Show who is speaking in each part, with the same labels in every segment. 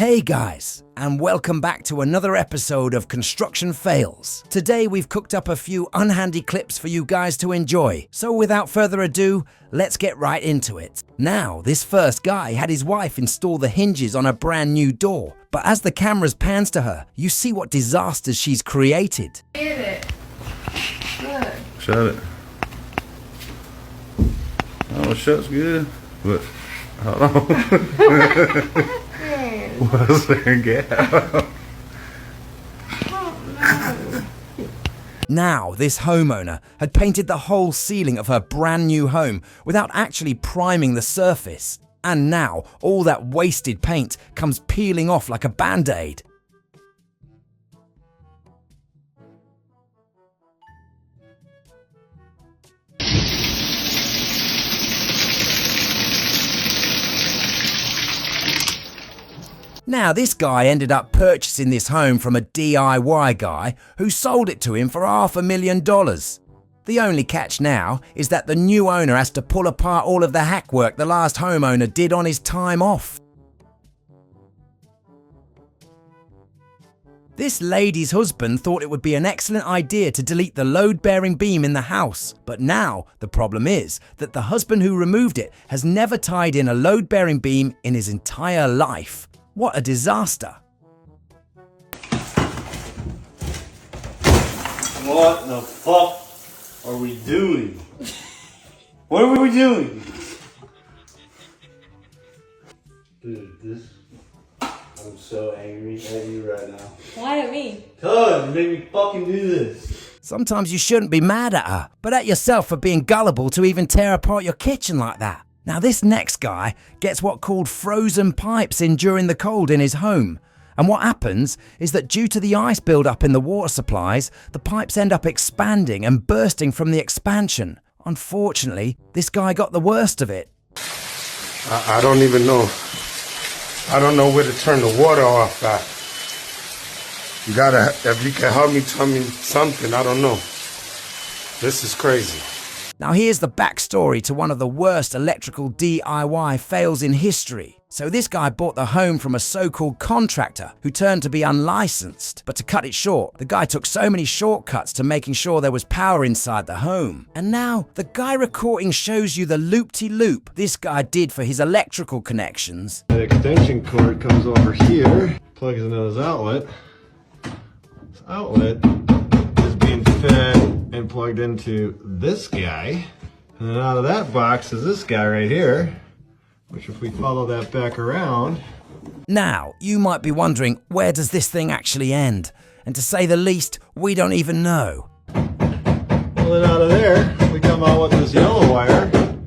Speaker 1: Hey guys, and welcome back to another episode of Construction Fails. Today we've cooked up a few unhandy clips for you guys to enjoy. So without further ado, let's get right into it. Now, this first guy had his wife install the hinges on a brand new door. But as the cameras pans to her, you see what disasters she's created.
Speaker 2: Get it. Look.
Speaker 3: Shut it. Oh, it shuts good. But hold on. What's there gap?
Speaker 1: Now, this homeowner had painted the whole ceiling of her brand new home without actually priming the surface. And now, all that wasted paint comes peeling off like a band-aid. Now, this guy ended up purchasing this home from a DIY guy who sold it to him for $500,000. The only catch now is that the new owner has to pull apart all of the hackwork the last homeowner did on his time off. This lady's husband thought it would be an excellent idea to delete the load-bearing beam in the house, but now the problem is that the husband who removed it has never tied in a load-bearing beam in his entire life. What a disaster.
Speaker 4: What the fuck are we doing? What are we doing? Dude, I'm so angry at you right now.
Speaker 2: Why at me?
Speaker 4: Cuz, you made me fucking do this.
Speaker 1: Sometimes you shouldn't be mad at her, but at yourself for being gullible to even tear apart your kitchen like that. Now, this next guy gets what called frozen pipes enduring the cold in his home. And what happens is that due to the ice buildup in the water supplies, the pipes end up expanding and bursting from the expansion. Unfortunately, this guy got the worst of it.
Speaker 5: I don't even know. I don't know where to turn the water off at. You gotta, if you can help me, tell me something, I don't know. This is crazy.
Speaker 1: Now here's the backstory to one of the worst electrical DIY fails in history. So this guy bought the home from a so-called contractor who turned to be unlicensed. But to cut it short, the guy took so many shortcuts to making sure there was power inside the home. And now the guy recording shows you the loop-de-loop this guy did for his electrical connections.
Speaker 6: The extension cord comes over here, plugs into this outlet. This outlet is being fed and plugged into this guy, and then out of that box is this guy right here, which if we follow that back around.
Speaker 1: Now, you might be wondering, where does this thing actually end? And to say the least, we don't even know.
Speaker 6: Well, then out of there, we come out with this yellow wire, and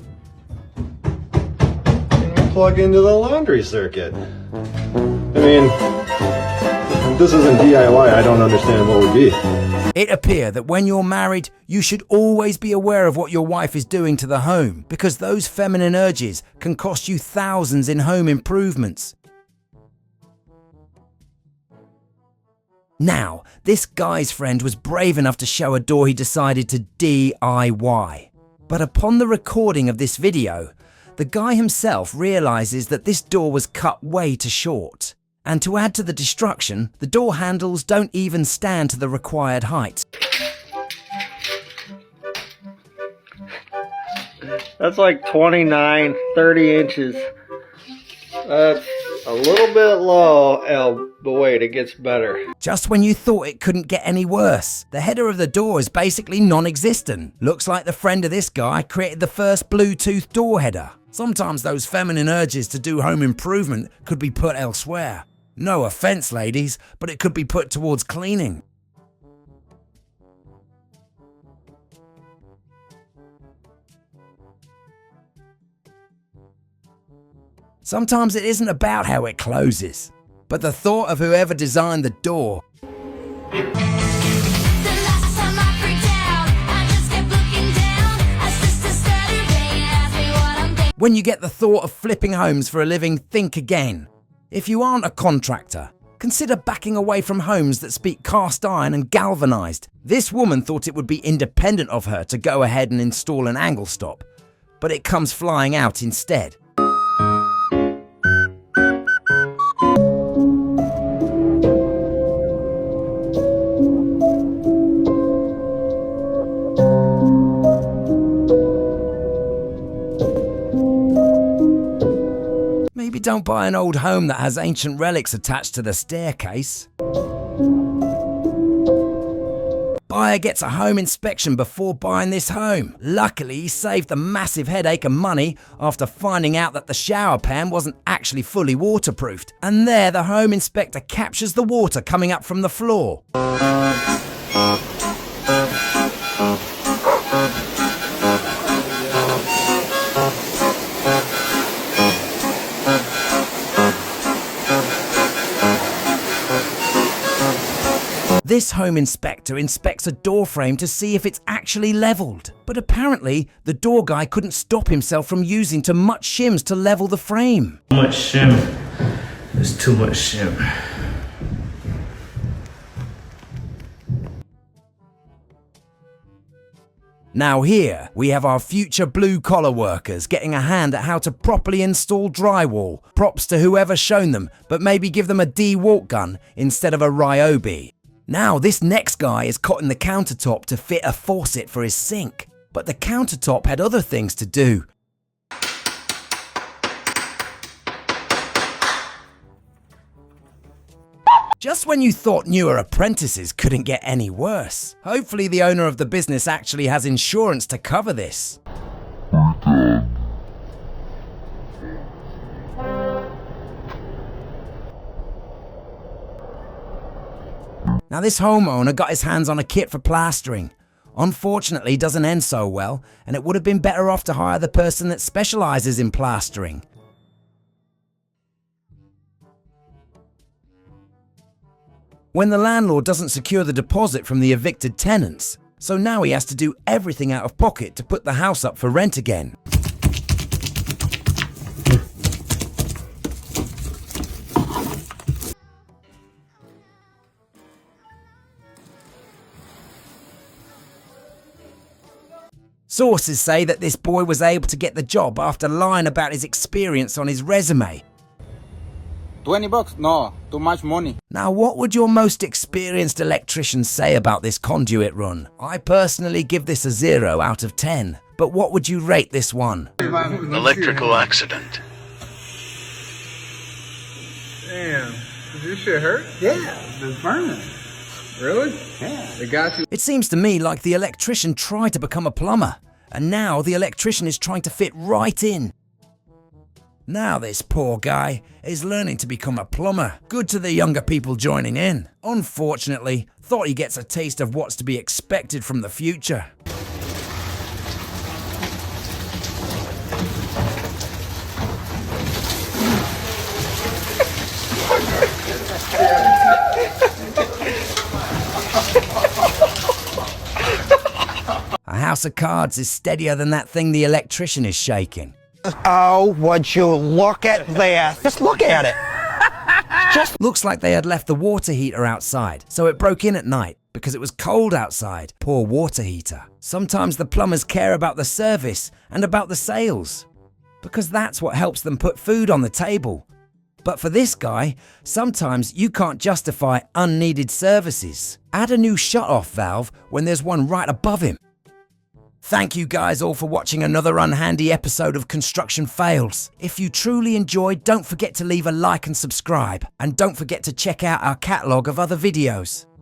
Speaker 6: we plug into the laundry circuit. I mean, if this isn't DIY, I don't understand what would be.
Speaker 1: It appears that when you're married, you should always be aware of what your wife is doing to the home, because those feminine urges can cost you thousands in home improvements. Now, this guy's friend was brave enough to show a door he decided to DIY. But upon the recording of this video, the guy himself realizes that this door was cut way too short. And to add to the destruction, the door handles don't even stand to the required height.
Speaker 4: That's like 29, 30 inches. That's a little bit low, but wait, it gets better.
Speaker 1: Just when you thought it couldn't get any worse, the header of the door is basically non-existent. Looks like the friend of this guy created the first Bluetooth door header. Sometimes those feminine urges to do home improvement could be put elsewhere. No offense, ladies, but it could be put towards cleaning. Sometimes it isn't about how it closes, but the thought of whoever designed the door. When you get the thought of flipping homes for a living, think again. If you aren't a contractor, consider backing away from homes that speak cast iron and galvanized. This woman thought it would be independent of her to go ahead and install an angle stop, but it comes flying out instead. don't buy an old home that has ancient relics attached to the staircase. Buyer gets a home inspection before buying this home. Luckily, he saved the massive headache and money after finding out that the shower pan wasn't actually fully waterproofed. And there, the home inspector captures the water coming up from the floor. This home inspector inspects a door frame to see if it's actually leveled. But apparently, the door guy couldn't stop himself from using too much shims to level the frame.
Speaker 7: Too much shim. There's too much shim.
Speaker 1: Now here, we have our future blue-collar workers getting a hand at how to properly install drywall. Props to whoever's shown them, but maybe give them a D-Walk gun instead of a Ryobi. Now this next guy is cutting the countertop to fit a faucet for his sink. But the countertop had other things to do. Just when you thought newer apprentices couldn't get any worse. Hopefully the owner of the business actually has insurance to cover this. Now this homeowner got his hands on a kit for plastering. Unfortunately, it doesn't end so well, and it would have been better off to hire the person that specializes in plastering. When the landlord doesn't secure the deposit from the evicted tenants, so now he has to do everything out of pocket to put the house up for rent again. Sources say that this boy was able to get the job after lying about his experience on his resume.
Speaker 8: $20? No, too much money.
Speaker 1: Now, what would your most experienced electrician say about this conduit run? I personally give this a 0 out of 10. But what would you rate this one?
Speaker 7: Electrical accident.
Speaker 9: Damn. Did this shit hurt?
Speaker 8: Yeah, it's burning.
Speaker 9: Really?
Speaker 8: Yeah.
Speaker 9: They got you.
Speaker 1: It seems to me like the electrician tried to become a plumber, and now the electrician is trying to fit right in. Now this poor guy is learning to become a plumber. Good to the younger people joining in. Unfortunately, thought he gets a taste of what's to be expected from the future. A house of cards is steadier than that thing the electrician is shaking.
Speaker 4: Oh, would you look at this? Just look at it.
Speaker 1: Looks like they had left the water heater outside, so it broke in at night because it was cold outside. Poor water heater. Sometimes the plumbers care about the service and about the sales, because that's what helps them put food on the table. But for this guy, sometimes you can't justify unneeded services. Add a new shut-off valve when there's one right above him. Thank you guys all for watching another Unhandy episode of Construction Fails. If you truly enjoyed, don't forget to leave a like and subscribe. And don't forget to check out our catalogue of other videos.